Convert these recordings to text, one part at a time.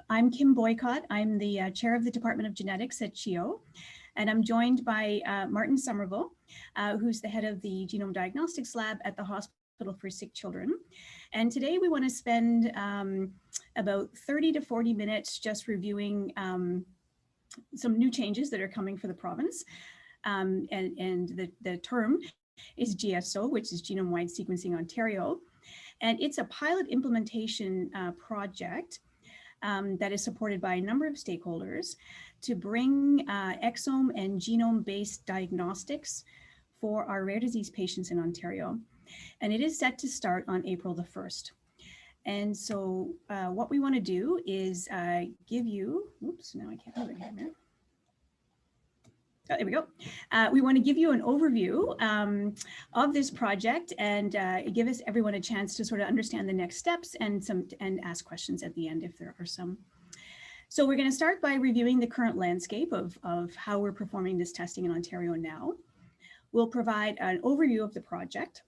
I'm Kim Boycott. I'm the chair of the Department of Genetics at CHEO, and I'm joined by Martin Somerville, who's the head of the Genome Diagnostics Lab at the Hospital for Sick Children. And today we want to spend about 30 to 40 minutes just reviewing some new changes that are coming for the province. And the term is GSO, which is Genome-wide Sequencing Ontario. And it's a pilot implementation project that is supported by a number of stakeholders to bring exome and genome-based diagnostics for our rare disease patients in Ontario. And it is set to start on April the 1st. And so what we want to do is give you, oops, now I can't move it here. Oh, there we go. We want to give you an overview of this project and give everyone a chance to sort of understand the next steps and ask questions at the end if there are some. So we're going to start by reviewing the current landscape of how we're performing this testing in Ontario now. We'll provide an overview of the project.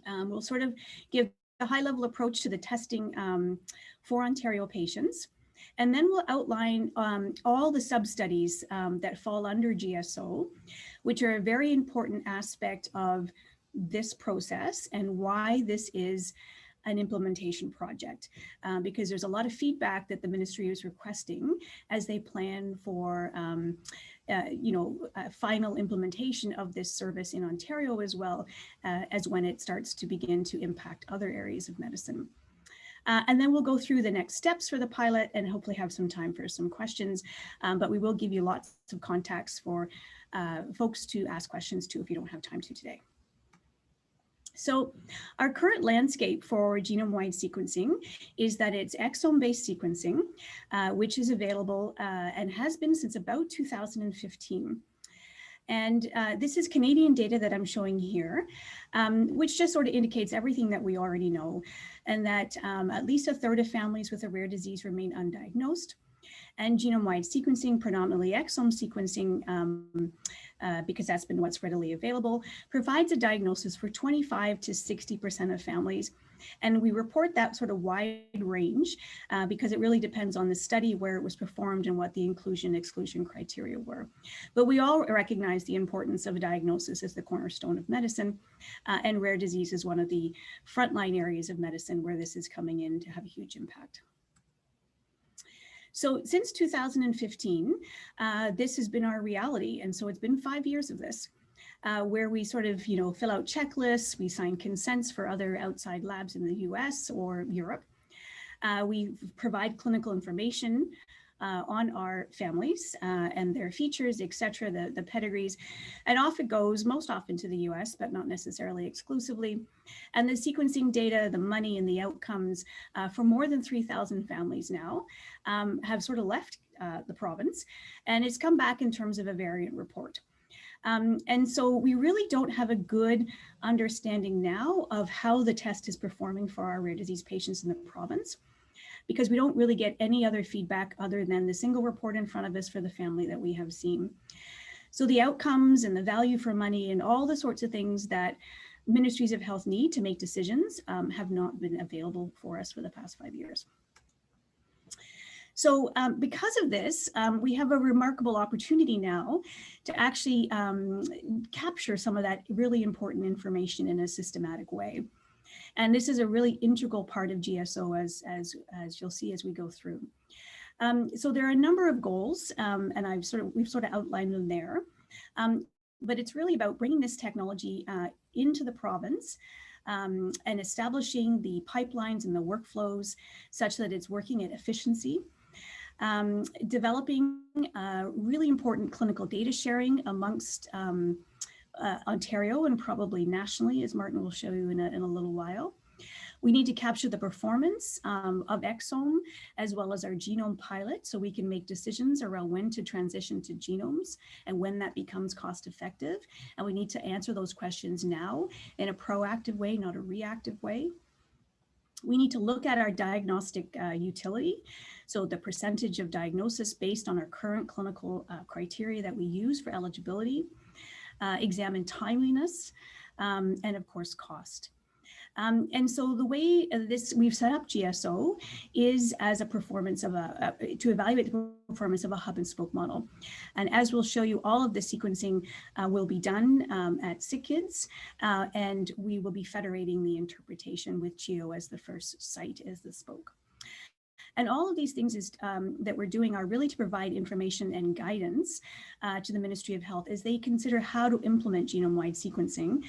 We'll sort of give a high-level approach to the testing for Ontario patients. And then we'll outline all the sub-studies that fall under GSO, which are a very important aspect of this process and why this is an implementation project, because there's a lot of feedback that the ministry is requesting as they plan for final implementation of this service in Ontario as well as when it starts to begin to impact other areas of medicine. And then we'll go through the next steps for the pilot and hopefully have some time for some questions. But we will give you lots of contacts for folks to ask questions to if you don't have time to today. So our current landscape for genome-wide sequencing is that it's exome-based sequencing, which is available and has been since about 2015. And this is Canadian data that I'm showing here, which just sort of indicates everything that we already know, and that at least a third of families with a rare disease remain undiagnosed. And genome-wide sequencing, predominantly exome sequencing, because that's been what's readily available, provides a diagnosis for 25 to 60% of families. And we report that sort of wide range because it really depends on the study, where it was performed, and what the inclusion-exclusion criteria were. But we all recognize the importance of a diagnosis as the cornerstone of medicine, and rare disease is one of the frontline areas of medicine where this is coming in to have a huge impact. So since 2015, this has been our reality. And so it's been 5 years of this, where we sort of, fill out checklists, we sign consents for other outside labs in the US or Europe. We provide clinical information on our families and their features, et cetera, the pedigrees, and off it goes, most often to the US, but not necessarily exclusively. And the sequencing data, the money, and the outcomes for more than 3,000 families now have sort of left the province, and it's come back in terms of a variant report. And so we really don't have a good understanding now of how the test is performing for our rare disease patients in the province, because we don't really get any other feedback other than the single report in front of us for the family that we have seen. So the outcomes and the value for money and all the sorts of things that ministries of health need to make decisions have not been available for us for the past 5 years. So because of this, we have a remarkable opportunity now to actually capture some of that really important information in a systematic way. And this is a really integral part of GSO, as you'll see as we go through. So there are a number of goals, and we've sort of outlined them there. But it's really about bringing this technology into the province and establishing the pipelines and the workflows such that it's working at efficiency. Developing really important clinical data sharing amongst Ontario and probably nationally, as Martin will show you in a little while. We need to capture the performance of exome as well as our genome pilot so we can make decisions around when to transition to genomes and when that becomes cost effective. And we need to answer those questions now in a proactive way, not a reactive way. We need to look at our diagnostic utility, so the percentage of diagnosis based on our current clinical criteria that we use for eligibility, examine timeliness, and of course cost. And so the way we've set up GSO is as a performance of to evaluate the performance of a hub and spoke model. And as we'll show you, all of the sequencing will be done at SickKids, and we will be federating the interpretation with CHEO as the first site as the spoke. And all of these things that we're doing are really to provide information and guidance to the Ministry of Health as they consider how to implement genome-wide sequencing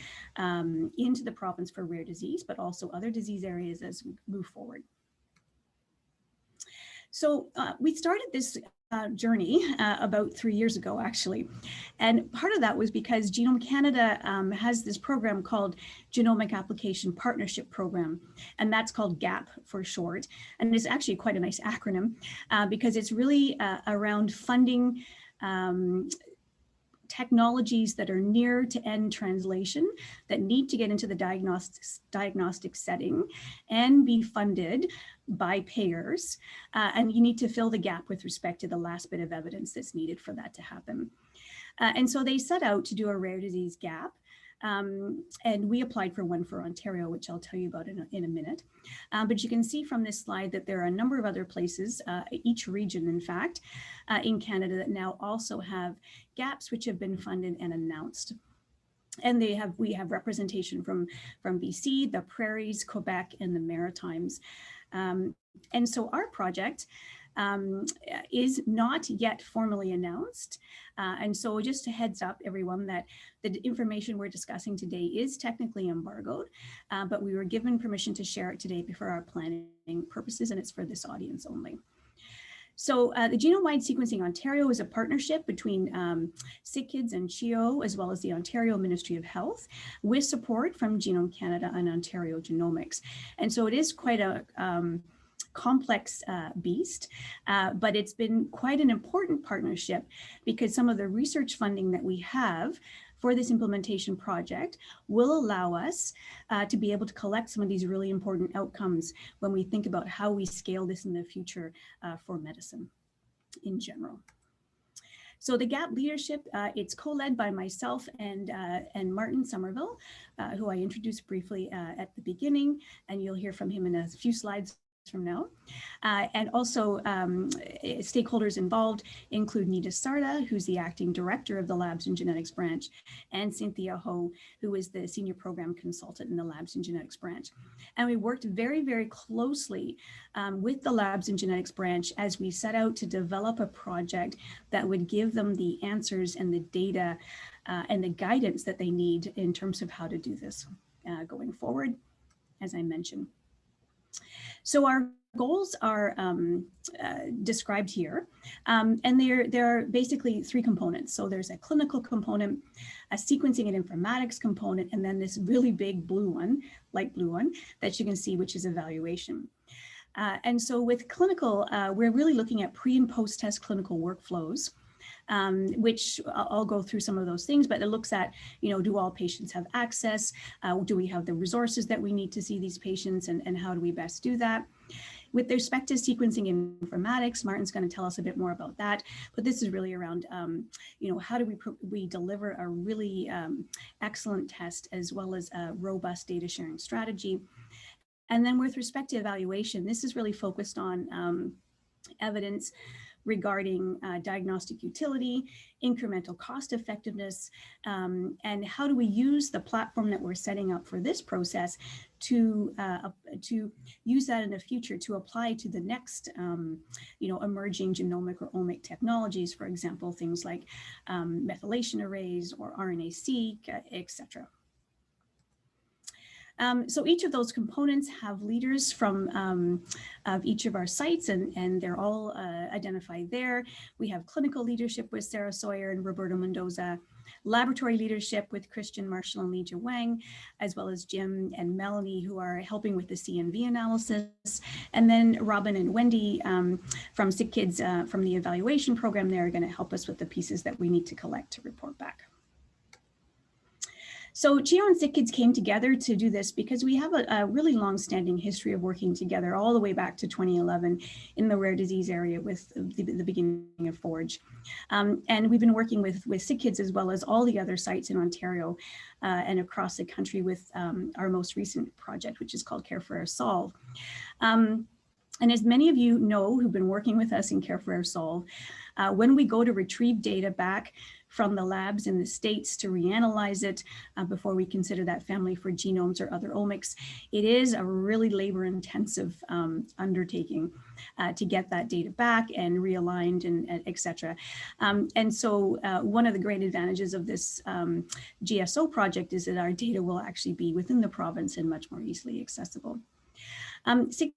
into the province for rare disease, but also other disease areas as we move forward. So we started this journey about 3 years ago, actually. And part of that was because Genome Canada has this program called Genomic Application Partnership Program, and that's called GAP for short. And it's actually quite a nice acronym because it's really around funding technologies that are near to end translation that need to get into the diagnostic setting and be funded by payers. And you need to fill the gap with respect to the last bit of evidence that's needed for that to happen. And so they set out to do a rare disease gap. And we applied for one for Ontario, which I'll tell you about in a minute. But you can see from this slide that there are a number of other places, each region, in fact, in Canada that now also have gaps which have been funded and announced. And we have representation from BC, the Prairies, Quebec, and the Maritimes. And so our project is not yet formally announced. And so just a heads up, everyone, that the information we're discussing today is technically embargoed, but we were given permission to share it today for our planning purposes, and it's for this audience only. So the Genome-wide Sequencing Ontario is a partnership between SickKids and CHEO, as well as the Ontario Ministry of Health, with support from Genome Canada and Ontario Genomics. And so it is quite a complex beast, but it's been quite an important partnership because some of the research funding that we have for this implementation project will allow us to be able to collect some of these really important outcomes when we think about how we scale this in the future for medicine in general. So the GAP leadership, it's co-led by myself and Martin Somerville, who I introduced briefly at the beginning, and you'll hear from him in a few slides from now. And also stakeholders involved include Nita Sarda, who's the acting director of the Labs and Genetics branch, and Cynthia Ho, who is the senior program consultant in the Labs and Genetics branch. And we worked very, very closely with the Labs and Genetics branch as we set out to develop a project that would give them the answers and the data and the guidance that they need in terms of how to do this going forward, as I mentioned. So our goals are described here, and there are basically three components. So there's a clinical component, a sequencing and informatics component, and then this really big blue one, light blue one, that you can see, which is evaluation. And so with clinical, we're really looking at pre and post-test clinical workflows, which I'll go through some of those things, but it looks at, do all patients have access? Do we have the resources that we need to see these patients, and how do we best do that? With respect to sequencing and informatics, Martin's going to tell us a bit more about that, but this is really around, how do we deliver a really excellent test as well as a robust data sharing strategy. And then with respect to evaluation, this is really focused on evidence regarding diagnostic utility, incremental cost effectiveness, and how do we use the platform that we're setting up for this process to use that in the future to apply to the next, emerging genomic or omic technologies, for example, things like methylation arrays or RNA-seq, et cetera. So each of those components have leaders from of each of our sites, and they're all identified there. We have clinical leadership with Sarah Sawyer and Roberto Mendoza, laboratory leadership with Christian Marshall and Leija Wang, as well as Jim and Melanie, who are helping with the CNV analysis. And then Robin and Wendy from SickKids from the evaluation program, they're going to help us with the pieces that we need to collect to report back. So CHEO and SickKids came together to do this because we have a really long-standing history of working together all the way back to 2011 in the rare disease area with the beginning of Forge. And we've been working with SickKids as well as all the other sites in Ontario and across the country with our most recent project, which is called Care for Our Solve. And as many of you know who've been working with us in Care for Our Solve, when we go to retrieve data back from the labs in the States to reanalyze it before we consider that family for genomes or other omics, it is a really labor-intensive undertaking to get that data back and realigned and et cetera. And so one of the great advantages of this GSO project is that our data will actually be within the province and much more easily accessible. SickKids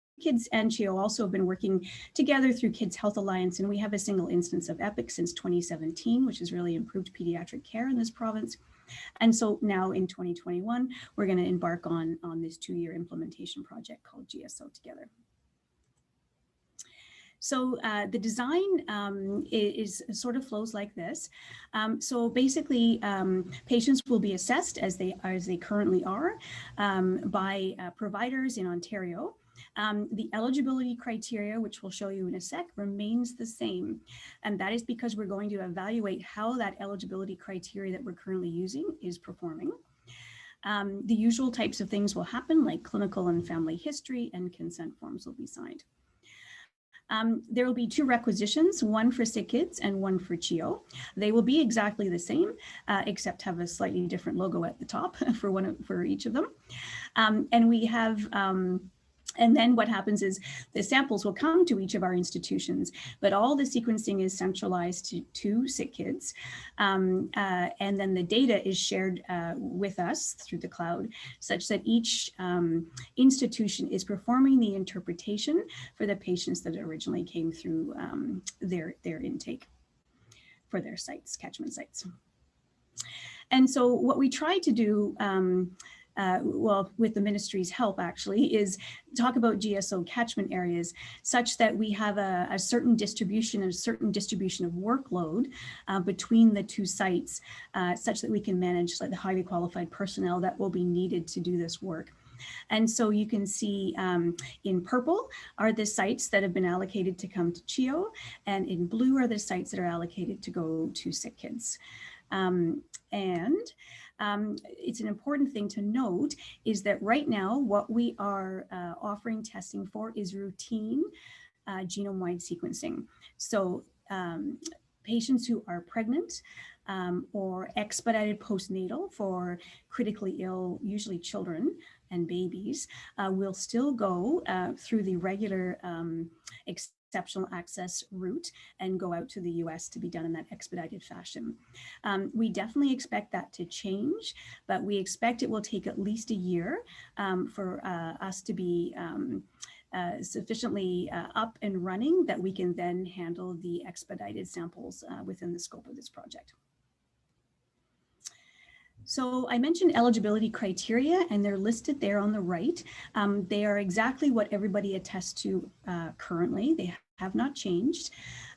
and CHEO also have been working together through Kids Health Alliance, and we have a single instance of EPIC since 2017, which has really improved pediatric care in this province. And so now in 2021, we're going to embark on this 2-year implementation project called GSO together. So the design is sort of flows like this. So basically, patients will be assessed as they currently are by providers in Ontario. The eligibility criteria, which we'll show you in a sec, remains the same. And that is because we're going to evaluate how that eligibility criteria that we're currently using is performing. The usual types of things will happen, like clinical and family history, and consent forms will be signed. There will be 2 requisitions, one for SickKids and one for CHEO. They will be exactly the same, except have a slightly different logo at the top for each of them. And we have and then what happens is the samples will come to each of our institutions, but all the sequencing is centralized to SickKids. And then the data is shared with us through the cloud, such that each institution is performing the interpretation for the patients that originally came through their intake for their sites, catchment sites. And so what we try to do well, with the ministry's help actually, is talk about GSO catchment areas such that we have a certain distribution of workload between the 2 sites, such that we can manage the highly qualified personnel that will be needed to do this work. And so you can see in purple are the sites that have been allocated to come to CHEO, and in blue are the sites that are allocated to go to SickKids. It's an important thing to note is that right now what we are offering testing for is routine genome-wide sequencing. So patients who are pregnant or expedited postnatal for critically ill, usually children and babies, will still go through the regular exceptional access route and go out to the US to be done in that expedited fashion. We definitely expect that to change, but we expect it will take at least a year for us to be sufficiently up and running that we can then handle the expedited samples within the scope of this project. So I mentioned eligibility criteria, and they're listed there on the right. They are exactly what everybody attests to currently. They have not changed.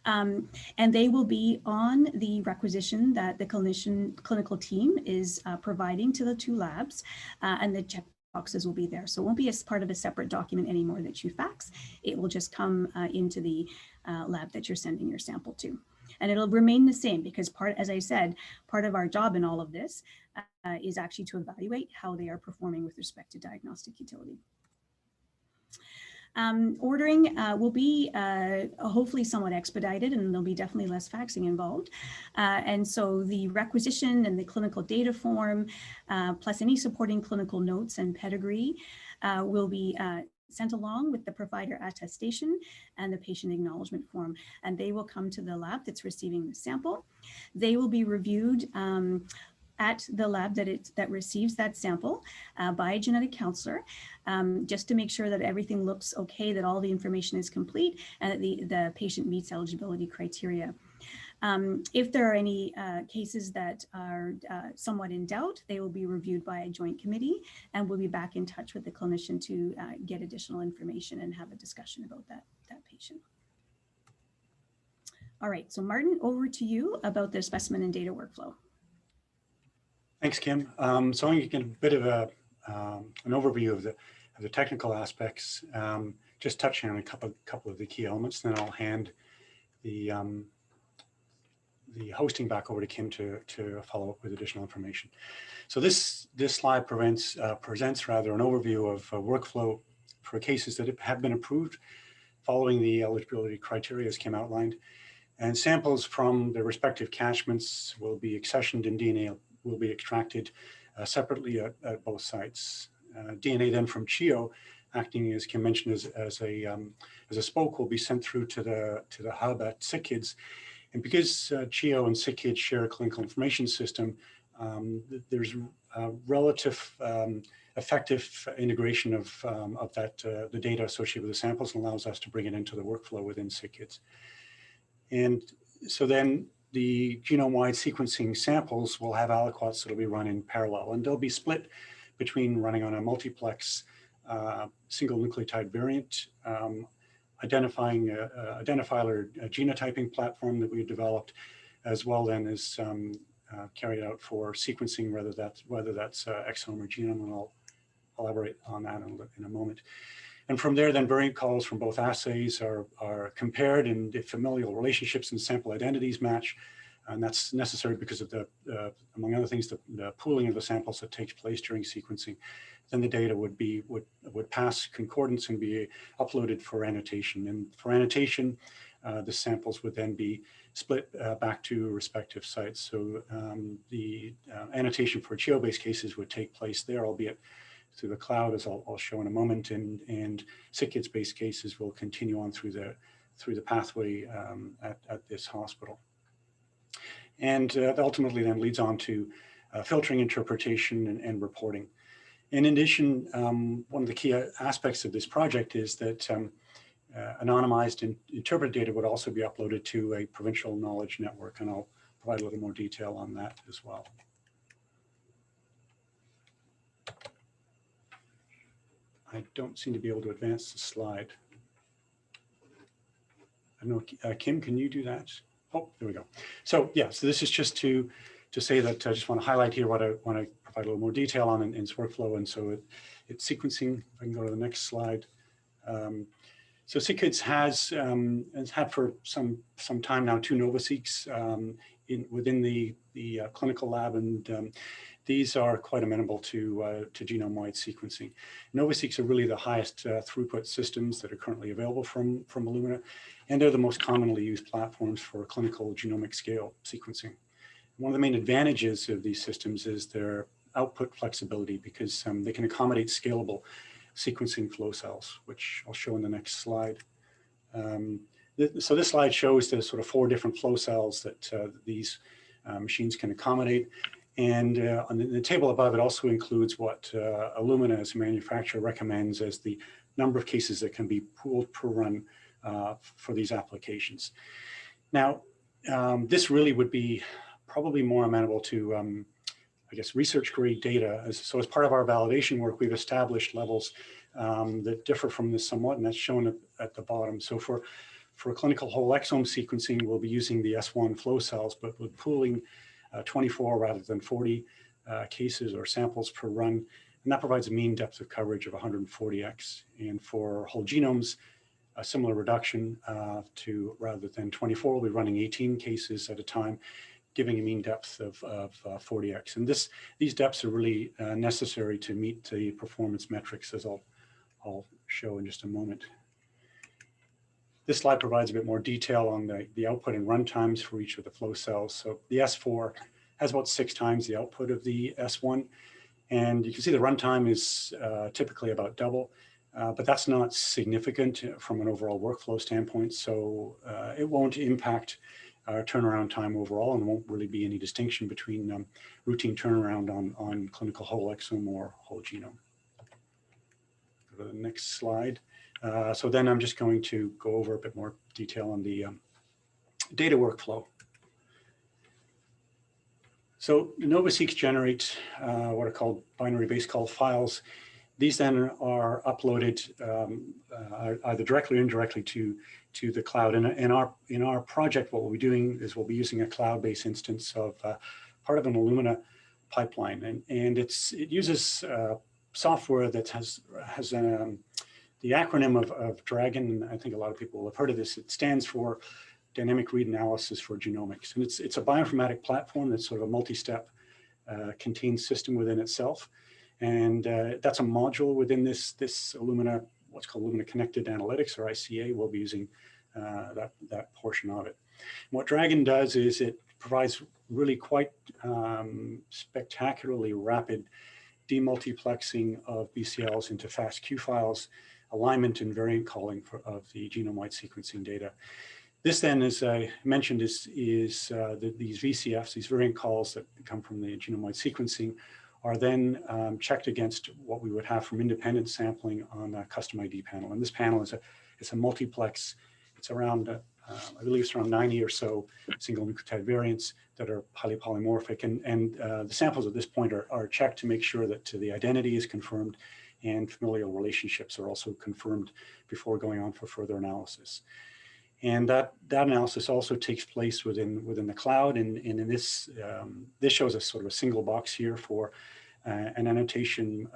And they will be on the requisition that the clinical team is providing to the 2 labs, and the check boxes will be there. So it won't be as part of a separate document anymore that you fax. It will just come into the lab that you're sending your sample to. And it'll remain the same because as I said, part of our job in all of this is actually to evaluate how they are performing with respect to diagnostic utility. Ordering will be hopefully somewhat expedited, and there'll be definitely less faxing involved. And so the requisition and the clinical data form, plus any supporting clinical notes and pedigree will be sent along with the provider attestation and the patient acknowledgement form, and they will come to the lab that's receiving the sample. They will be reviewed at the lab that receives that sample by a genetic counselor, just to make sure that everything looks okay, that all the information is complete, and that the patient meets eligibility criteria. If there are any cases that are somewhat in doubt, they will be reviewed by a joint committee, and we'll be back in touch with the clinician to get additional information and have a discussion about that patient. All right, so Martin, over to you about the specimen and data workflow. Thanks, Kim. So I'm going to get a bit of an overview of the technical aspects, just touching on a couple of the key elements, then I'll hand the hosting back over to Kim to follow up with additional information. So this slide presents an overview of workflow for cases that have been approved following the eligibility criteria as Kim outlined. And samples from the respective catchments will be accessioned and DNA will be extracted separately at both sites. DNA then from CHEO, acting as Kim mentioned as a spoke, will be sent through to the hub at SickKids. And because CHEO and SickKids share a clinical information system, there's a relative effective integration of the data associated with the samples and allows us to bring it into the workflow within SickKids. And so then the genome-wide sequencing samples will have aliquots that will be run in parallel, and they'll be split between running on a multiplex single nucleotide variant, identifying identifier genotyping platform that we've developed, as well then as carried out for sequencing, whether that's exome or genome, and I'll elaborate on that in a moment. And from there, then variant calls from both assays are compared, and if familial relationships and sample identities match, and that's necessary because of the, among other things, the pooling of the samples that takes place during sequencing, then the data would pass concordance and be uploaded for annotation. And for annotation, the samples would then be split back to respective sites. So the annotation for CHEO-based cases would take place there, albeit through the cloud, as I'll show in a moment, and SickKids-based cases will continue on through the pathway at this hospital. And that ultimately then leads on to filtering, interpretation, and reporting. In addition, one of the key aspects of this project is that anonymized and interpreted data would also be uploaded to a provincial knowledge network, and I'll provide a little more detail on that as well. I don't seem to be able to advance the slide. I don't know, Kim, can you do that? Oh, there we go. So yeah, so this is just to say that I just want to highlight here what I want to provide a little more detail on in its workflow. And so it's sequencing. If I can go to the next slide. So SickKids has had for some time now 2 NovaSeqs within the clinical lab, and these are quite amenable to genome-wide sequencing. NovaSeqs are really the highest throughput systems that are currently available from Illumina, and they're the most commonly used platforms for clinical genomic scale sequencing. One of the main advantages of these systems is their output flexibility, because they can accommodate scalable sequencing flow cells, which I'll show in the next slide. So this slide shows the sort of 4 different flow cells that these machines can accommodate. And on the table above, it also includes what Illumina as a manufacturer recommends as the number of cases that can be pooled per run for these applications. Now, this really would be probably more amenable to, I guess, research grade data. So as part of our validation work, we've established levels that differ from this somewhat, and that's shown at the bottom. So for clinical whole exome sequencing, we'll be using the S1 flow cells, but with pooling 24 rather than 40 cases or samples per run, and that provides a mean depth of coverage of 140x. And for whole genomes, a similar reduction to rather than 24, we'll be running 18 cases at a time, giving a mean depth of 40x. And these depths are really necessary to meet the performance metrics, as I'll show in just a moment. This slide provides a bit more detail on the output and run times for each of the flow cells. So the S4 has about 6 times the output of the S1. And you can see the runtime is typically about double, but that's not significant from an overall workflow standpoint. So it won't impact our turnaround time overall, and won't really be any distinction between routine turnaround on clinical whole exome or whole genome. Go to the next slide. So then I'm just going to go over a bit more detail on the data workflow. So NovaSeqs generate what are called binary base call files. These then are uploaded either directly or indirectly to the cloud. And in our project, what we'll be doing is we'll be using a cloud-based instance of part of an Illumina pipeline, and it uses software that has the acronym of DRAGON. I think a lot of people have heard of this. It stands for Dynamic Read Analysis for Genomics, and it's a bioinformatic platform that's sort of a multi-step contained system within itself, and that's a module within this Illumina, what's called Illumina Connected Analytics, or ICA. We'll be using that portion of it. And what DRAGON does is it provides really quite spectacularly rapid demultiplexing of BCLs into FASTQ files, alignment and variant calling of the genome-wide sequencing data. This then, as I mentioned, is these VCFs, these variant calls that come from the genome-wide sequencing, are then checked against what we would have from independent sampling on a custom ID panel. And this panel is a multiplex. It's around, I believe it's around 90 or so single nucleotide variants that are highly polymorphic. And the samples at this point are checked to make sure that the identity is confirmed and familial relationships are also confirmed before going on for further analysis. And that analysis also takes place within the cloud. And in this, this shows us sort of a single box here for an annotation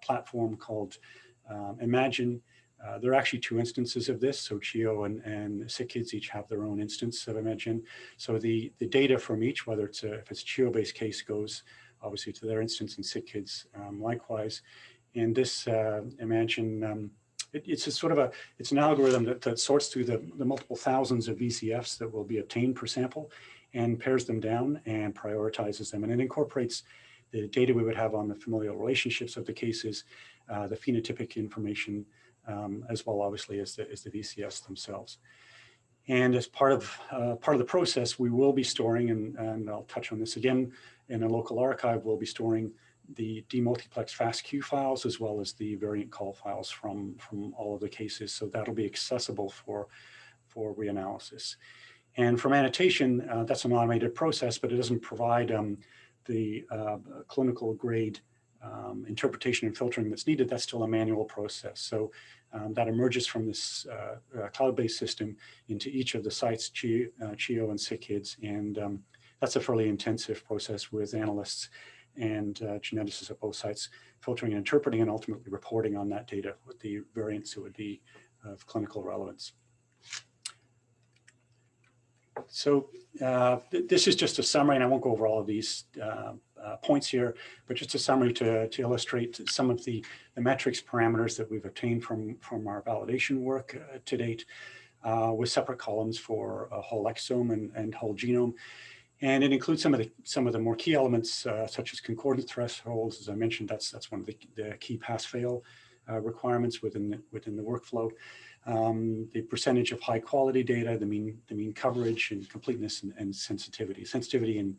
platform called Imagine. There are actually two instances of this. So CHEO and SickKids each have their own instance of Imagine. So the data from each, whether it's if it's a CHEO-based case, goes obviously to their instance, and SickKids likewise. And this Imagine, it's a sort of it's an algorithm that sorts through the multiple thousands of VCFs that will be obtained per sample and pairs them down and prioritizes them. And it incorporates the data we would have on the familial relationships of the cases, the phenotypic information, as well, obviously, as the VCFs themselves. And as part of the process, we will be storing, and I'll touch on this again, in a local archive, we'll be storing the demultiplex FASTQ files as well as the variant call files from all of the cases. So that'll be accessible for reanalysis. And from annotation, that's an automated process, but it doesn't provide the clinical grade interpretation and filtering that's needed. That's still a manual process. So that emerges from this cloud-based system into each of the sites, CHEO and SickKids. And that's a fairly intensive process with analysts and geneticists at both sites, filtering and interpreting and ultimately reporting on that data with the variants that would be of clinical relevance. So this is just a summary, and I won't go over all of these points here, but just a summary to illustrate some of the metrics parameters that we've obtained from our validation work to date, with separate columns for a whole exome and whole genome. And it includes some of the more key elements, such as concordance thresholds. As I mentioned, that's one of the key pass-fail requirements within the workflow. The percentage of high quality data, the mean coverage and completeness and sensitivity. Sensitivity in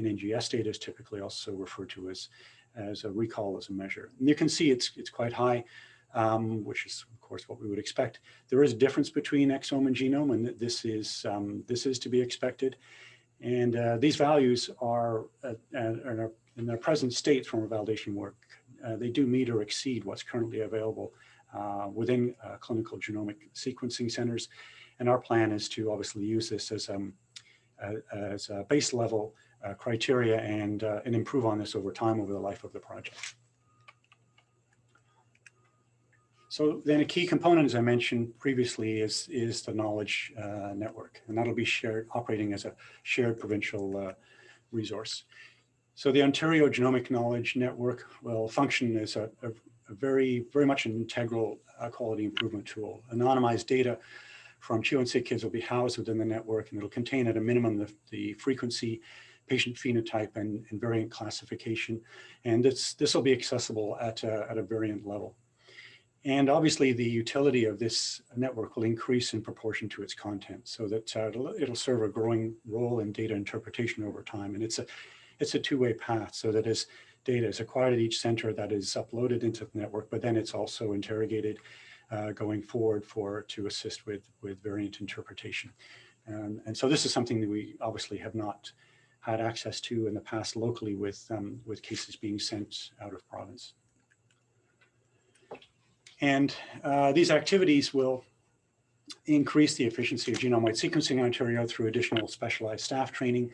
NGS data is typically also referred to as a recall as a measure. And you can see it's quite high, which is of course what we would expect. There is a difference between exome and genome, and this is to be expected. And these values are in their present state from our validation work. They do meet or exceed what's currently available within clinical genomic sequencing centers. And our plan is to obviously use this as a base level criteria and improve on this over time over the life of the project. So then a key component, as I mentioned previously, is the knowledge network, and that'll be operating as a shared provincial resource. So the Ontario Genomic Knowledge Network will function as a very much an integral quality improvement tool. Anonymized data from CHEO and SickKids will be housed within the network, and it'll contain at a minimum the frequency, patient phenotype, and variant classification. And this will be accessible at a variant level. And obviously the utility of this network will increase in proportion to its content, so that it'll serve a growing role in data interpretation over time. And it's a two-way path, so that as data is acquired at each center, that is uploaded into the network, but then it's also interrogated going forward to assist with variant interpretation. And so this is something that we obviously have not had access to in the past locally with cases being sent out of province. And these activities will increase the efficiency of genome-wide sequencing in Ontario through additional specialized staff training,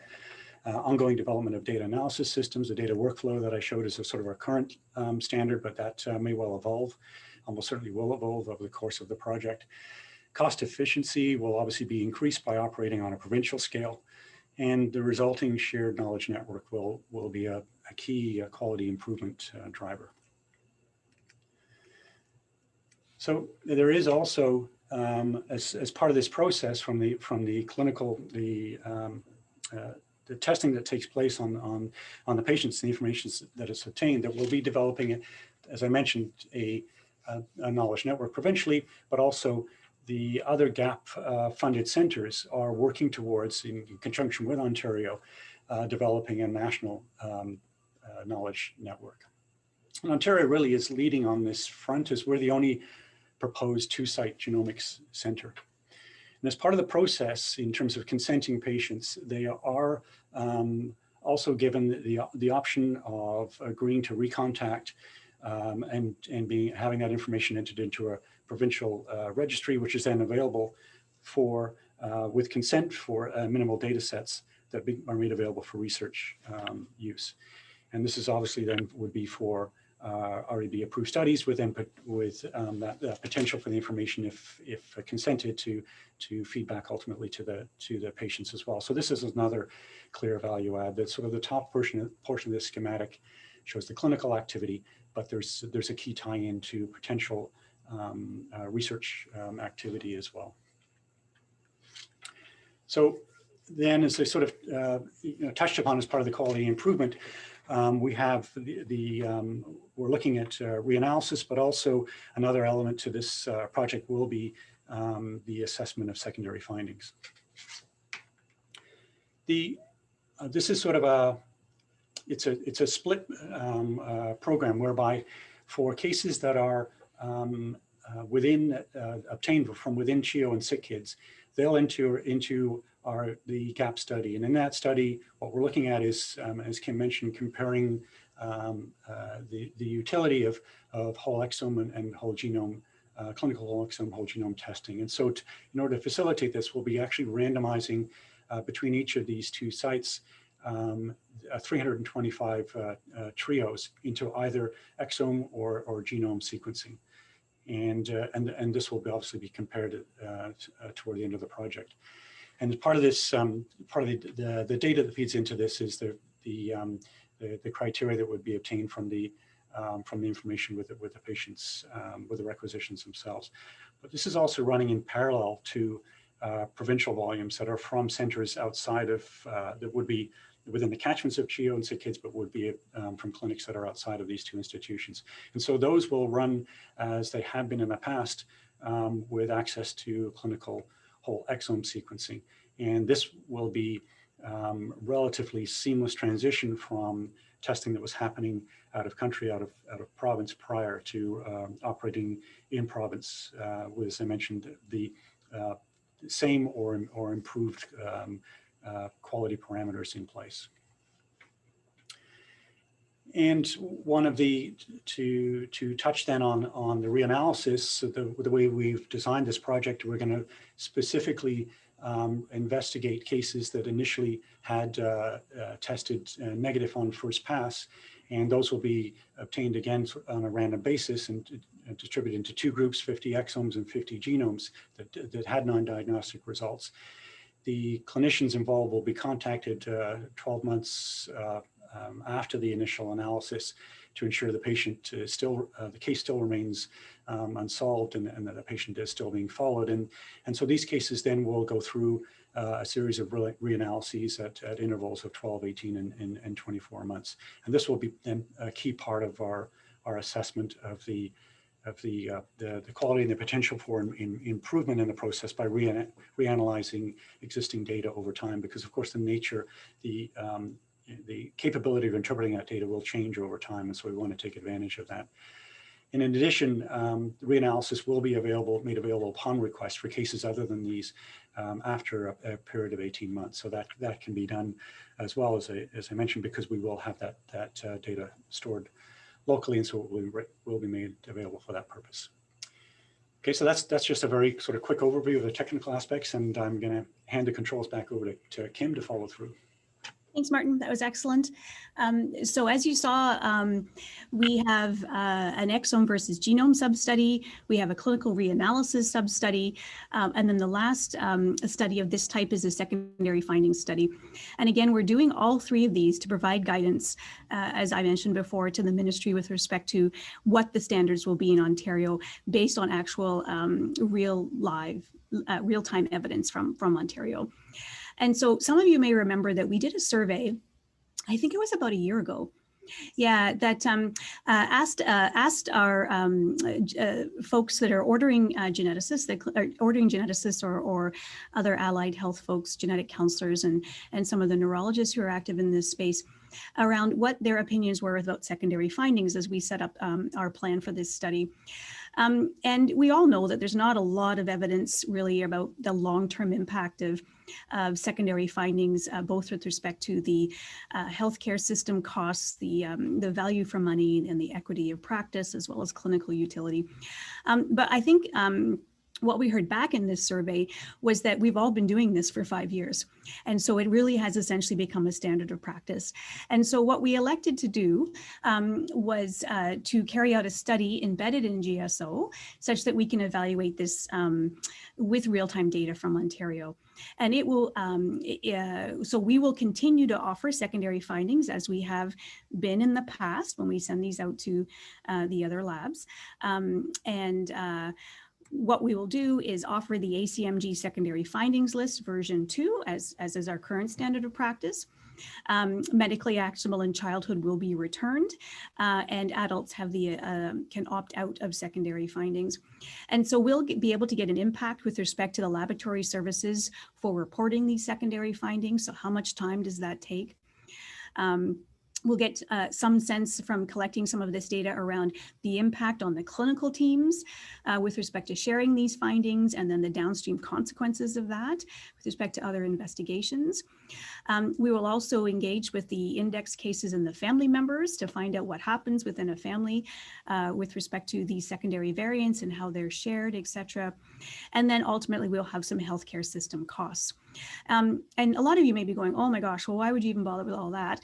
ongoing development of data analysis systems. The data workflow that I showed is a sort of our current standard, but that may well evolve, almost certainly will evolve over the course of the project. Cost efficiency will obviously be increased by operating on a provincial scale, and the resulting shared knowledge network will be a key quality improvement driver. So there is also, as part of this process from the clinical, the testing that takes place on the patients, the information that is obtained, that we'll be developing, as I mentioned, a knowledge network provincially, but also the other GAP funded centers are working towards, in conjunction with Ontario, developing a national knowledge network. And Ontario really is leading on this front, as we're the only proposed 2-site genomics center. And as part of the process, in terms of consenting patients, they are also given the option of agreeing to recontact and having that information entered into a provincial registry, which is then available for, with consent for minimal data sets that are made available for research use. And this is obviously then would be for already approved studies with that potential for the information, if consented, to feedback ultimately to the patients as well. So this is another clear value add. That sort of the top portion of this schematic shows the clinical activity, but there's a key tie-in to potential research activity as well. So then, as I sort of touched upon as part of the quality improvement, we have we're looking at reanalysis, but also another element to this project will be the assessment of secondary findings. This is sort of it's a split program whereby for cases that are obtained from within CHEO and SickKids, they'll enter into the GAP study. And in that study, what we're looking at is, as Kim mentioned, comparing the utility of whole exome and whole genome, clinical whole exome, whole genome testing. And so in order to facilitate this, we'll be actually randomizing between each of these 2 sites 325 trios into either exome or genome sequencing. And this will obviously be compared toward the end of the project. And as part of this, part of the data that feeds into this is the criteria that would be obtained from the information with the patients, with the requisitions themselves. But this is also running in parallel to provincial volumes that are from centers outside of, that would be within the catchments of CHEO and SickKids, but would be from clinics that are outside of these 2 institutions. And so those will run as they have been in the past, with access to clinical whole exome sequencing. And this will be relatively seamless transition from testing that was happening out of country, out of province prior to operating in province with, as I mentioned, the same or improved quality parameters in place. And one of to touch then on the reanalysis, the way we've designed this project, we're going to specifically investigate cases that initially had tested negative on first pass, and those will be obtained again on a random basis and distributed into 2 groups, 50 exomes and 50 genomes that had non-diagnostic results. The clinicians involved will be contacted 12 months after the initial analysis to ensure the patient the case still remains unsolved and that the patient is still being followed. And so these cases then will go through a series of reanalyses at intervals of 12, 18, and 24 months. And this will be then a key part of our assessment of the quality and the potential for improvement in the process by reanalyzing existing data over time, because of course the nature, the capability of interpreting that data will change over time, and so we want to take advantage of that. And in addition, the reanalysis will be made available upon request for cases other than these after a period of 18 months. So that can be done as well, as I mentioned, because we will have that data stored locally, and so it will be made available for that purpose. Okay, so that's just a very sort of quick overview of the technical aspects, and I'm going to hand the controls back over to Kim to follow through. Thanks, Martin. That was excellent. So as you saw, we have an exome versus genome sub-study. We have a clinical reanalysis sub-study. And then the last study of this type is a secondary findings study. And again, we're doing all three of these to provide guidance, as I mentioned before, to the ministry with respect to what the standards will be in Ontario based on actual real-time evidence from Ontario. And so some of you may remember that we did a survey, I think it was about a year ago, that asked our folks that are ordering geneticists, or other allied health folks, genetic counselors, and some of the neurologists who are active in this space, around what their opinions were about secondary findings as we set up our plan for this study. And we all know that there's not a lot of evidence really about the long-term impact of secondary findings, both with respect to the healthcare system costs, the value for money, and the equity of practice, as well as clinical utility. But I think what we heard back in this survey was that we've all been doing this for 5 years. And so it really has essentially become a standard of practice. And so what we elected to do was to carry out a study embedded in GSO such that we can evaluate this with real-time data from Ontario. And it will, so we will continue to offer secondary findings as we have been in the past when we send these out to the other labs. What we will do is offer the ACMG secondary findings list version 2 as is our current standard of practice. Medically actionable in childhood will be returned, and adults have can opt out of secondary findings. And so we'll be able to get an impact with respect to the laboratory services for reporting these secondary findings. So how much time does that take? We'll get some sense from collecting some of this data around the impact on the clinical teams with respect to sharing these findings, and then the downstream consequences of that with respect to other investigations. We will also engage with the index cases and the family members to find out what happens within a family with respect to these secondary variants and how they're shared, et cetera. And then ultimately we'll have some healthcare system costs. And a lot of you may be going, oh my gosh, well, why would you even bother with all that?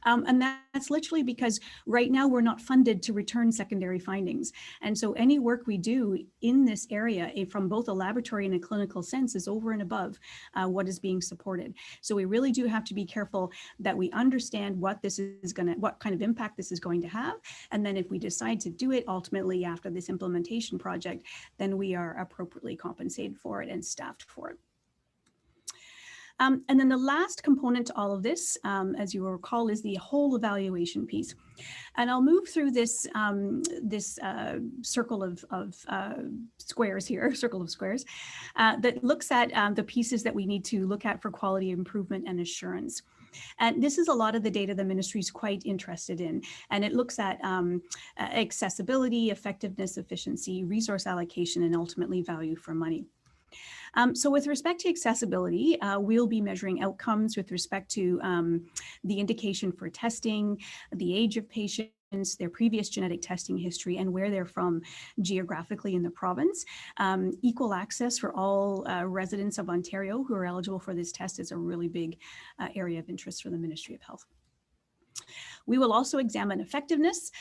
And that's literally because right now we're not funded to return secondary findings. And so any work we do in this area from both a laboratory and a clinical sense is over and above what is being supported. So we really do have to be careful that we understand what kind of impact this is going to have. And then if we decide to do it ultimately after this implementation project, then we are appropriately compensated for it and staffed for it. And then the last component to all of this, as you will recall, is the whole evaluation piece. And I'll move through this, circle of squares here, circle of squares, that looks at the pieces that we need to look at for quality improvement and assurance. And this is a lot of the data the ministry is quite interested in. And it looks at accessibility, effectiveness, efficiency, resource allocation, and ultimately value for money. So with respect to accessibility, we'll be measuring outcomes with respect to the indication for testing, the age of patients, their previous genetic testing history, and where they're from geographically in the province. Equal access for all residents of Ontario who are eligible for this test is a really big area of interest for the Ministry of Health. We will also examine effectiveness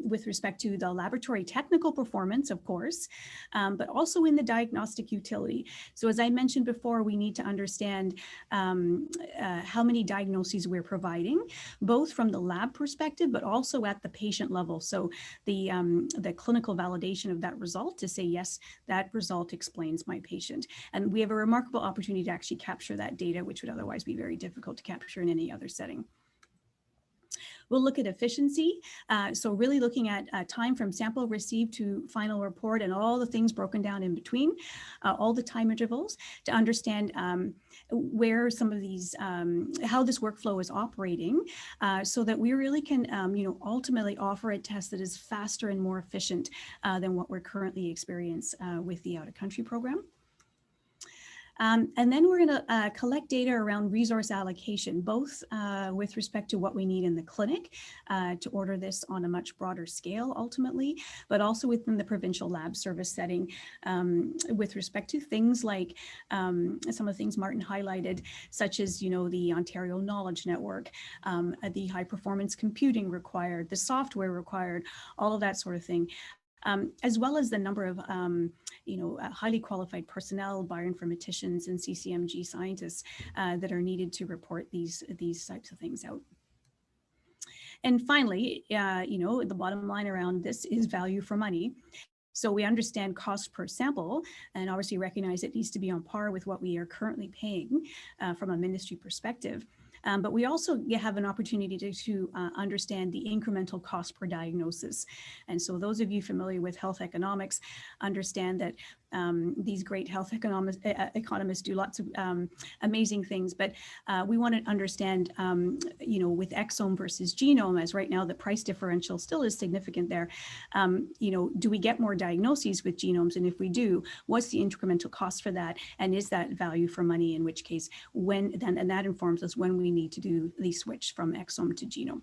with respect to the laboratory technical performance, of course, but also in the diagnostic utility. So as I mentioned before, we need to understand how many diagnoses we're providing, both from the lab perspective, but also at the patient level. So the clinical validation of that result to say, yes, that result explains my patient. And we have a remarkable opportunity to actually capture that data, which would otherwise be very difficult to capture in any other setting. We'll look at efficiency. So really looking at time from sample received to final report and all the things broken down in between, all the time intervals to understand where some of these, how this workflow is operating so that we really can, ultimately offer a test that is faster and more efficient than what we're currently experiencing with the out-of-country program. And then we're going to collect data around resource allocation, both with respect to what we need in the clinic to order this on a much broader scale ultimately, but also within the provincial lab service setting with respect to things like some of the things Martin highlighted, such as, you know, the Ontario Knowledge Network, the high performance computing required, the software required, all of that sort of thing. As well as the number of highly qualified personnel, bioinformaticians and CCMG scientists that are needed to report these types of things out. And finally, the bottom line around this is value for money. So we understand cost per sample and obviously recognize it needs to be on par with what we are currently paying from a ministry perspective. But we also have an opportunity to understand the incremental cost per diagnosis. And so those of you familiar with health economics understand that these great health economists do lots of amazing things, but we want to understand, with exome versus genome, as right now the price differential still is significant there. Do we get more diagnoses with genomes? And if we do, what's the incremental cost for that? And is that value for money? In which case, and that informs us when we need to do the switch from exome to genome.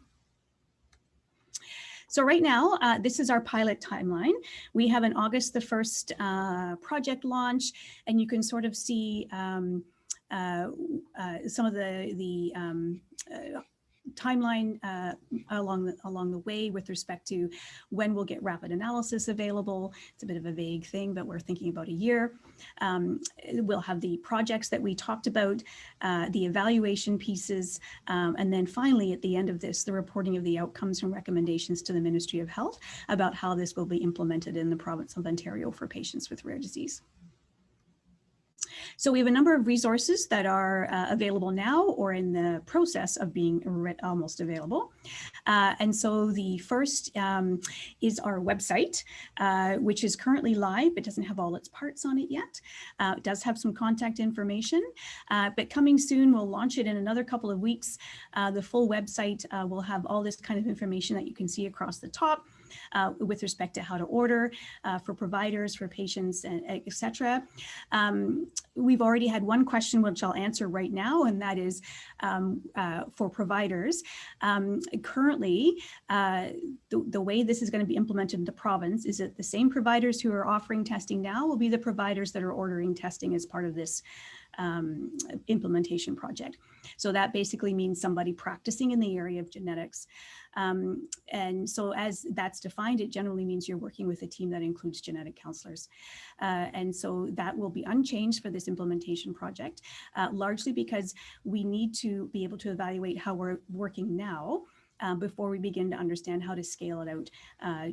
So right now, this is our pilot timeline. We have an August the 1st project launch, and you can sort of see some of the timeline along the way with respect to when we'll get rapid analysis available. It's a bit of a vague thing, but we're thinking about a year. We'll have the projects that we talked about, the evaluation pieces, and then finally at the end of this, the reporting of the outcomes and recommendations to the Ministry of Health about how this will be implemented in the province of Ontario for patients with rare disease. So we have a number of resources that are available now or in the process of being almost available. And so the first is our website, which is currently live, but doesn't have all its parts on it yet. It does have some contact information, but coming soon, we'll launch it in another couple of weeks. The full website will have all this kind of information that you can see across the top. With respect to how to order for providers, for patients, etc. We've already had one question, which I'll answer right now, and that is for providers. Currently, the way this is going to be implemented in the province is that the same providers who are offering testing now will be the providers that are ordering testing as part of this implementation project. So that basically means somebody practicing in the area of genetics. And so as that's defined, it generally means you're working with a team that includes genetic counselors. And so that will be unchanged for this implementation project, largely because we need to be able to evaluate how we're working now before we begin to understand how to scale it out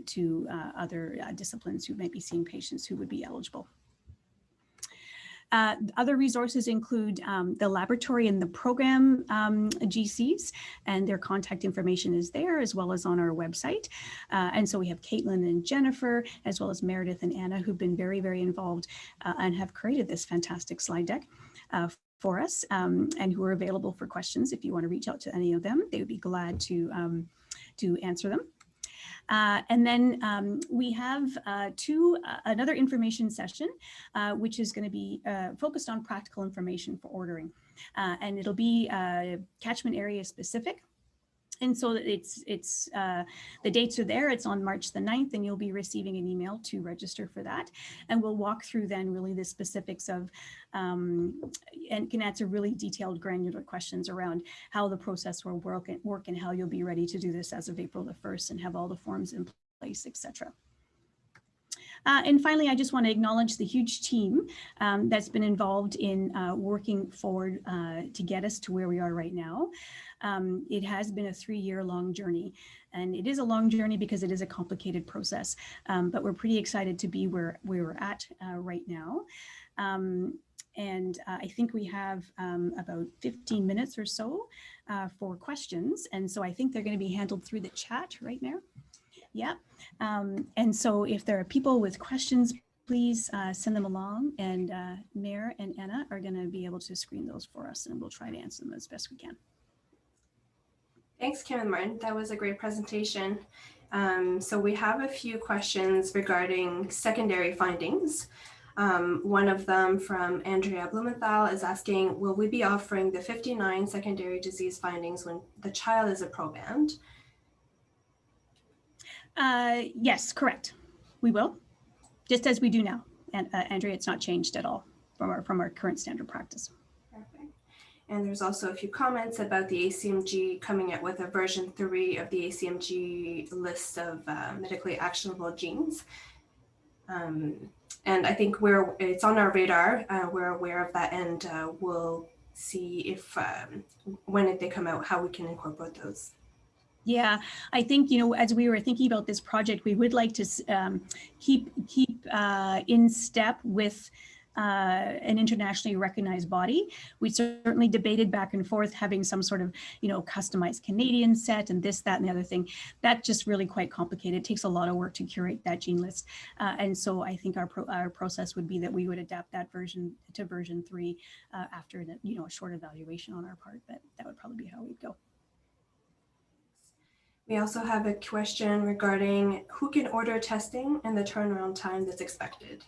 to other disciplines who might be seeing patients who would be eligible. Other resources include the laboratory and the program GCs, and their contact information is there as well as on our website. And so we have Caitlin and Jennifer, as well as Meredith and Anna, who've been very, very involved and have created this fantastic slide deck for us, and who are available for questions. If you want to reach out to any of them, they would be glad to answer them. And then we have another information session, which is going to be focused on practical information for ordering. And it'll be catchment area specific. And so it's the dates are there. It's on March the 9th, and you'll be receiving an email to register for that. And we'll walk through then really the specifics of and can answer really detailed, granular questions around how the process will work and how you'll be ready to do this as of April the 1st and have all the forms in place, etc. And finally, I just want to acknowledge the huge team that's been involved in working forward to get us to where we are right now. It has been a 3-year-long journey, and it is a long journey because it is a complicated process, but we're pretty excited to be where we're at right now. And I think we have about 15 minutes or so for questions. And so I think they're going to be handled through the chat, right, Mayor? Yeah. And so if there are people with questions, please send them along, and Mayor and Anna are going to be able to screen those for us, and we'll try to answer them as best we can. Thanks, Kim and Martin. That was a great presentation. So we have a few questions regarding secondary findings. One of them from Andrea Blumenthal is asking, will we be offering the 59 secondary disease findings when the child is a proband? Yes, correct. We will, just as we do now. And Andrea, it's not changed at all from our current standard practice. Perfect. And there's also a few comments about the ACMG coming out with a version 3 of the ACMG list of medically actionable genes. And I think it's on our radar. We're aware of that, and we'll see if when they come out, how we can incorporate those. Yeah, I think, as we were thinking about this project, we would like to keep in step with an internationally recognized body. We certainly debated back and forth having some sort of, customized Canadian set and this, that, and the other thing. That just really quite complicated. It takes a lot of work to curate that gene list. And so I think our process would be that we would adapt that version to version 3 after a short evaluation on our part, but that would probably be how we'd go. We also have a question regarding who can order testing and the turnaround time that's expected.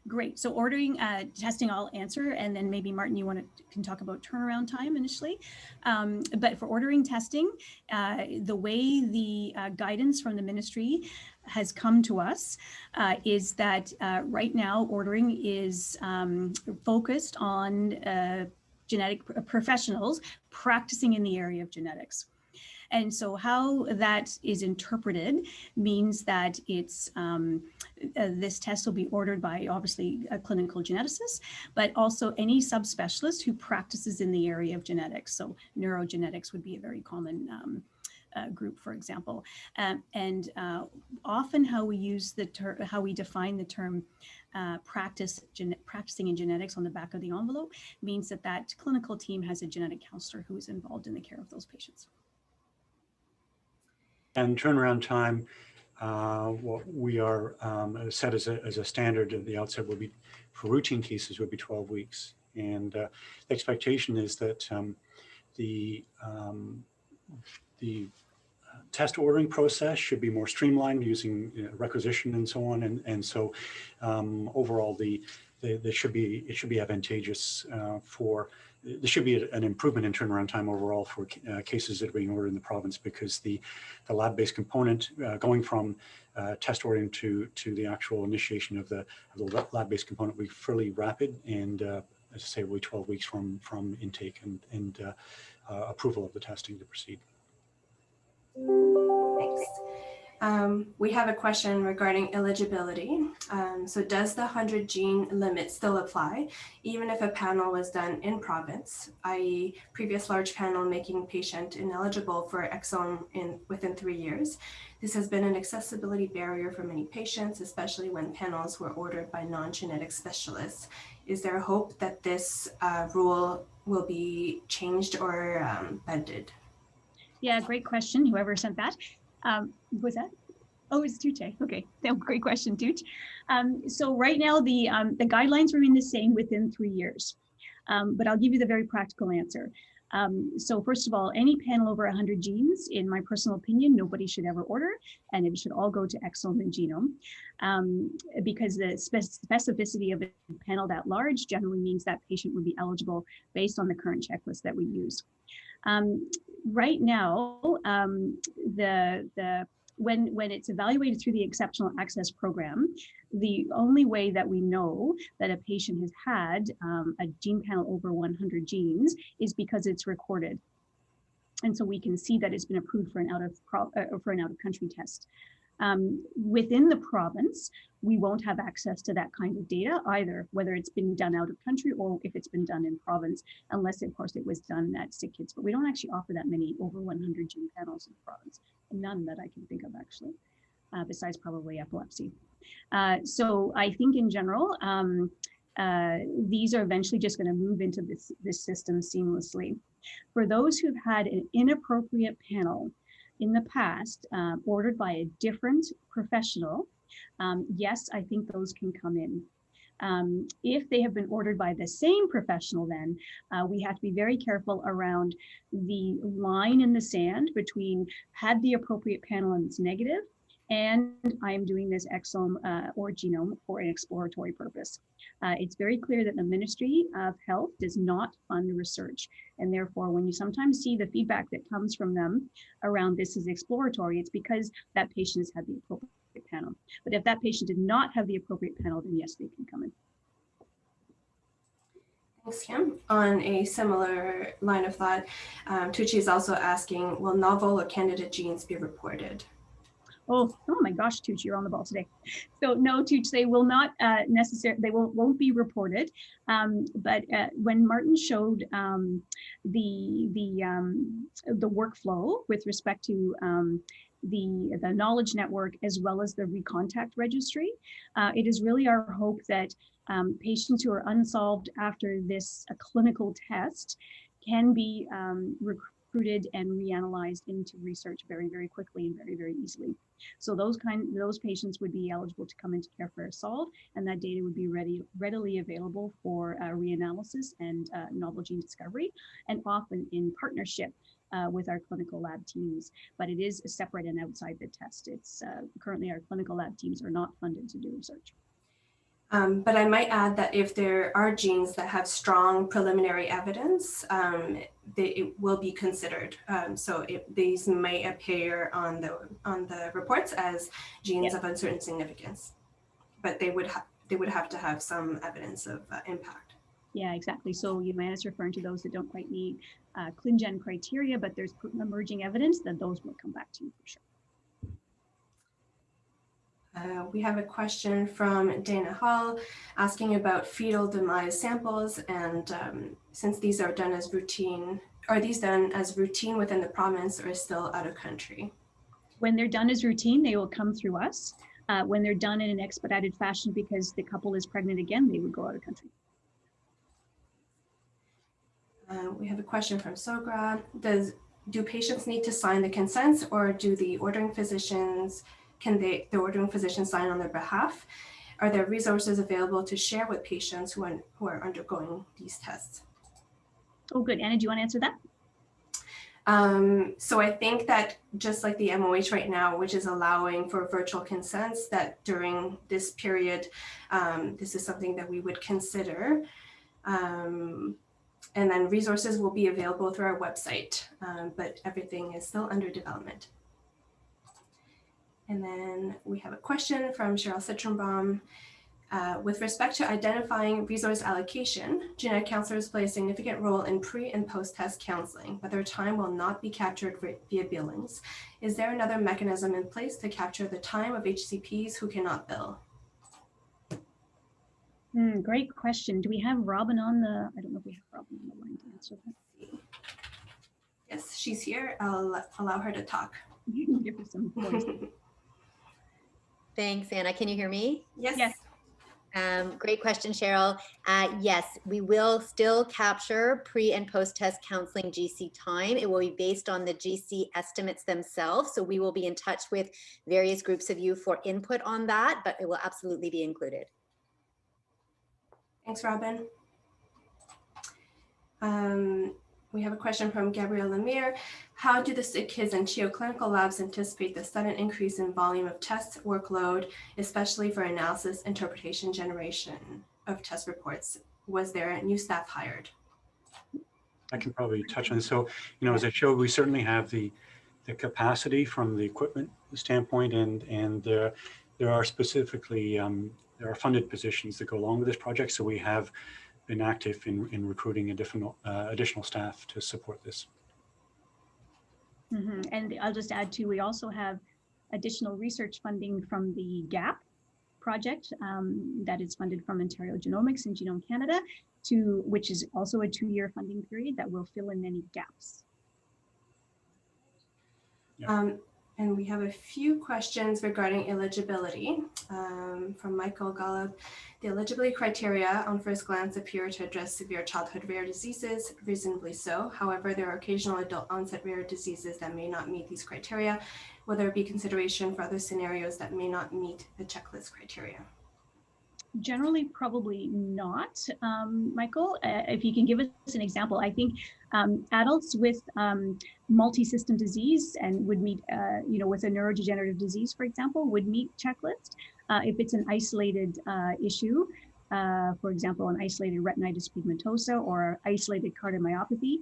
Great. So ordering testing, I'll answer, and then maybe Martin, you can talk about turnaround time initially. But for ordering testing, the way the guidance from the ministry has come to us is that right now ordering is focused on genetic professionals practicing in the area of genetics. And so how that is interpreted means that it's this test will be ordered by obviously a clinical geneticist, but also any subspecialist who practices in the area of genetics. So neurogenetics would be a very common group, for example. And often how we use how we define the term practicing in genetics on the back of the envelope means that clinical team has a genetic counselor who is involved in the care of those patients. And turnaround time, what we are set as a standard at the outset will be, for routine cases, would be 12 weeks. And the expectation is that the test ordering process should be more streamlined using requisition and so on. And so overall, it should be advantageous there should be an improvement in turnaround time overall for cases that are being ordered in the province, because the lab-based component going from test ordering to the actual initiation of the lab-based component will be fairly rapid, and as I say, will be 12 weeks from intake and approval of the testing to proceed. Thanks. We have a question regarding eligibility. So does the 100 gene limit still apply, even if a panel was done in province, i.e. previous large panel making patient ineligible for exome within 3 years? This has been an accessibility barrier for many patients, especially when panels were ordered by non-genetic specialists. Is there hope that this rule will be changed or bended? Yeah, great question, whoever sent that. Was that? Oh, it's Tuche. Okay, great question, Tuche. So right now the guidelines remain the same within 3 years, but I'll give you the very practical answer. So first of all, any panel over 100 genes, in my personal opinion, nobody should ever order, and it should all go to exome and genome, because the specificity of a panel that large generally means that patient would be eligible based on the current checklist that we use. Right now, when it's evaluated through the Exceptional Access Program, the only way that we know that a patient has had a gene panel over 100 genes is because it's recorded. And so we can see that it's been approved for an out-of-country test. Within the province, we won't have access to that kind of data either, whether it's been done out of country or if it's been done in province, unless of course it was done at SickKids. But we don't actually offer that many over 100 gene panels in the province. None that I can think of actually, besides probably epilepsy. So I think in general, these are eventually just going to move into this system seamlessly. For those who've had an inappropriate panel in the past, ordered by a different professional, yes, I think those can come in. If they have been ordered by the same professional, then we have to be very careful around the line in the sand between had the appropriate panel and it's negative, and I'm doing this exome or genome for an exploratory purpose. It's very clear that the Ministry of Health does not fund research. And therefore, when you sometimes see the feedback that comes from them around this is exploratory, it's because that patient has had the appropriate panel. But if that patient did not have the appropriate panel, then yes, they can come in. Thanks, Kim. On a similar line of thought, Tucci is also asking, will novel or candidate genes be reported? Oh my gosh, Tucci, you're on the ball today. So no, Tucci, they will not necessarily, they won't be reported. But when Martin showed the workflow with respect to the knowledge network as well as the recontact registry, it is really our hope that patients who are unsolved after this clinical test can be recruited and reanalyzed into research very, very quickly and very, very easily. So those patients would be eligible to come into Care for Solve, and that data would be readily available for reanalysis and novel gene discovery, and often in partnership with our clinical lab teams. But it is separate and outside the test. It's currently our clinical lab teams are not funded to do research. But I might add that if there are genes that have strong preliminary evidence, it will be considered. So these may appear on the reports as genes of uncertain significance, but they would have to have some evidence of impact. Yeah, exactly. So you might be referring to those that don't quite meet ClinGen criteria, but there's emerging evidence that those will come back to you for sure. We have a question from Dana Hall asking about fetal demise samples, and since these are done as routine, are these done as routine within the province or still out of country? When they're done as routine, they will come through us. When they're done in an expedited fashion because the couple is pregnant again, they would go out of country. We have a question from Sogra. Do patients need to sign the consents, or do the ordering physicians the ordering physician sign on their behalf? Are there resources available to share with patients who are undergoing these tests? Oh, good. Anna, do you want to answer that? So I think that just like the MOH right now, which is allowing for virtual consents, that during this period, this is something that we would consider. And then resources will be available through our website, but everything is still under development. And then we have a question from Cheryl Citronbaum. With respect to identifying resource allocation, genetic counselors play a significant role in pre and post-test counseling, but their time will not be captured via billings. Is there another mechanism in place to capture the time of HCPs who cannot bill? Great question. Do we have Robin on the, I don't know if we have Robin on the line to answer that. Yes, she's here. I'll allow her to talk. Give her some voice. Thanks, Anna. Can you hear me? Yes. Yes. Great question, Cheryl. Yes, we will still capture pre and post-test counseling GC time. It will be based on the GC estimates themselves. So we will be in touch with various groups of you for input on that, but it will absolutely be included. Thanks, Robin. We have a question from Gabrielle Lemire. How do the SickKids and CHEO clinical labs anticipate the sudden increase in volume of test workload, especially for analysis, interpretation, generation of test reports? Was there new staff hired? I can probably touch on this. So, as I showed, we certainly have the capacity from the equipment standpoint, and there are specifically, there are funded positions that go along with this project. So we have been active in recruiting additional staff to support this. And I'll just add too, we also have additional research funding from the GAP project that is funded from Ontario Genomics and Genome Canada, which is also a 2-year funding period that will fill in any gaps. Yeah. And we have a few questions regarding eligibility from Michael Golub. The eligibility criteria on first glance appear to address severe childhood rare diseases, reasonably so. However, there are occasional adult onset rare diseases that may not meet these criteria. Will there be consideration for other scenarios that may not meet the checklist criteria? Generally, probably not, Michael. If you can give us an example, I think adults with multi-system disease and would meet, with a neurodegenerative disease, for example, would meet checklist. If it's an isolated issue, for example, an isolated retinitis pigmentosa or isolated cardiomyopathy,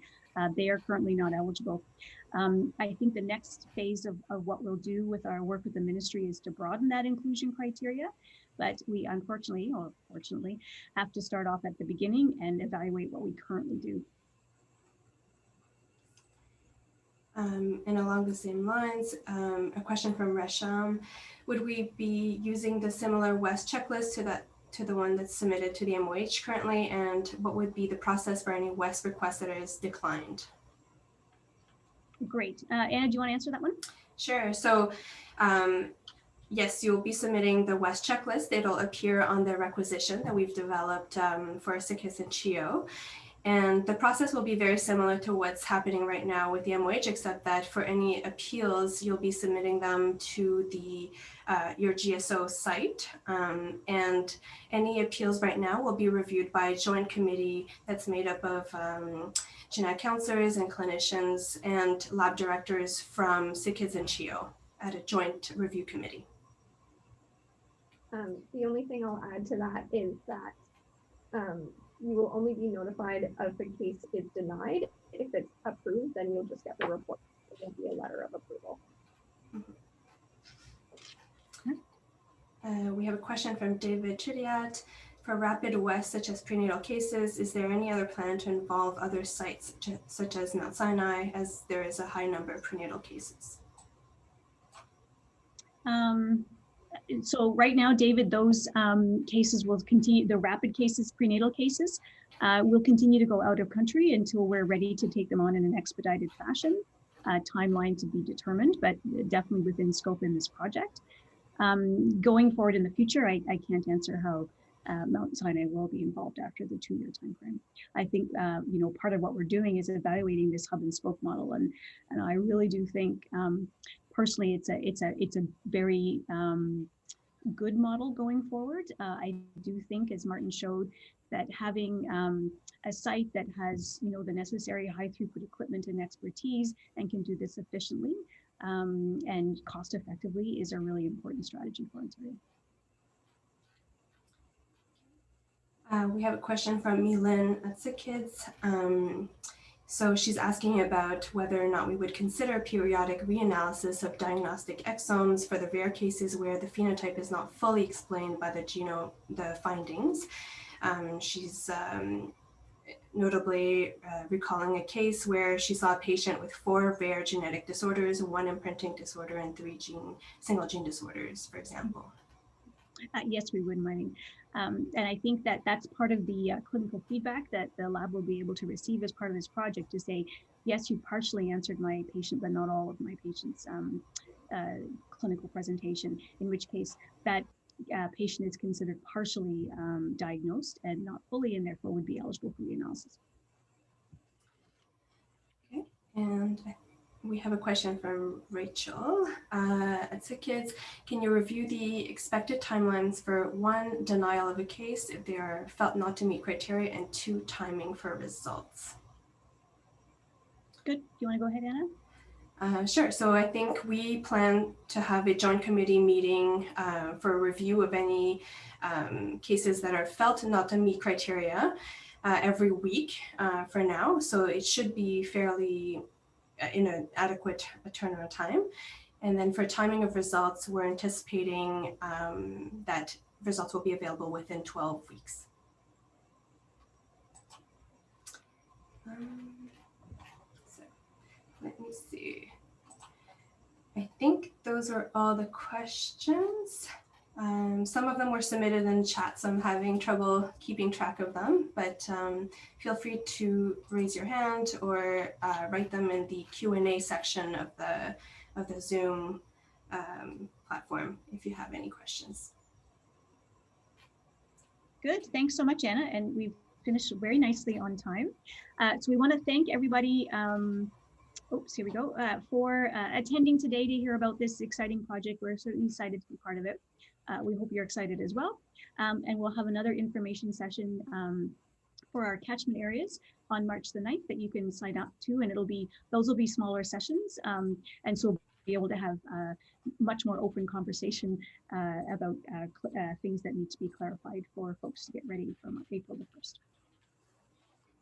they are currently not eligible. I think the next phase of what we'll do with our work with the ministry is to broaden that inclusion criteria. But we unfortunately, or fortunately, have to start off at the beginning and evaluate what we currently do. And along the same lines, a question from Resham: would we be using the similar West checklist to the one that's submitted to the MOH currently? And what would be the process for any West request that is declined? Great. Anna, do you want to answer that one? Sure. So yes, you'll be submitting the West checklist. It'll appear on the requisition that we've developed for SickKids and CHEO. And the process will be very similar to what's happening right now with the MOH, except that for any appeals, you'll be submitting them to the your GSO site. And any appeals right now will be reviewed by a joint committee that's made up of genetic counselors and clinicians and lab directors from SickKids and CHEO at a joint review committee. The only thing I'll add to that is that you will only be notified of the case is denied. If it's approved, then you'll just get the report. It won't be a letter of approval. We have a question from David Chidiat. For Rapid West, such as prenatal cases, is there any other plan to involve other sites, such as Mount Sinai, as there is a high number of prenatal cases? So right now, David, those cases will continue, the rapid cases, prenatal cases, will continue to go out of country until we're ready to take them on in an expedited fashion. Timeline to be determined, but definitely within scope in this project. Going forward in the future, I can't answer how Mount Sinai will be involved after the 2-year timeframe. I think part of what we're doing is evaluating this hub and spoke model, and I really do think personally it's a very good model going forward. I do think, as Martin showed, that having a site that has the necessary high throughput equipment and expertise and can do this efficiently and cost effectively is a really important strategy for Ontario. We have a question from Milin at SickKids. So she's asking about whether or not we would consider periodic reanalysis of diagnostic exomes for the rare cases where the phenotype is not fully explained by the genome, the findings. She's notably recalling a case where she saw a patient with 4 rare genetic disorders, 1 imprinting disorder, and 3 single gene disorders, for example. Yes, we would, Marnie. And I think that that's part of the clinical feedback that the lab will be able to receive as part of this project, to say, yes, you partially answered my patient, but not all of my patient's clinical presentation, in which case that patient is considered partially diagnosed and not fully, and therefore would be eligible for reanalysis. Okay, and we have a question from Rachel at SickKids. Can you review the expected timelines for 1, denial of a case if they are felt not to meet criteria, and 2, timing for results? Good. Do you want to go ahead, Anna? Sure. So I think we plan to have a joint committee meeting for a review of any cases that are felt not to meet criteria every week for now. So it should be fairly in an adequate turnaround time. And then for timing of results, we're anticipating that results will be available within 12 weeks. So let me see. I think those are all the questions. Some of them were submitted in chat, so I'm having trouble keeping track of them, but feel free to raise your hand or write them in the Q&A section of the Zoom platform if you have any questions. Good. Thanks so much, Anna. And we've finished very nicely on time. So we want to thank everybody. Oops, here we go. For attending today to hear about this exciting project. We're certainly excited to be part of it. We hope you're excited as well. And we'll have another information session for our catchment areas on March the 9th that you can sign up to, and those will be smaller sessions, and so we'll be able to have much more open conversation about things that need to be clarified for folks to get ready from April the 1st.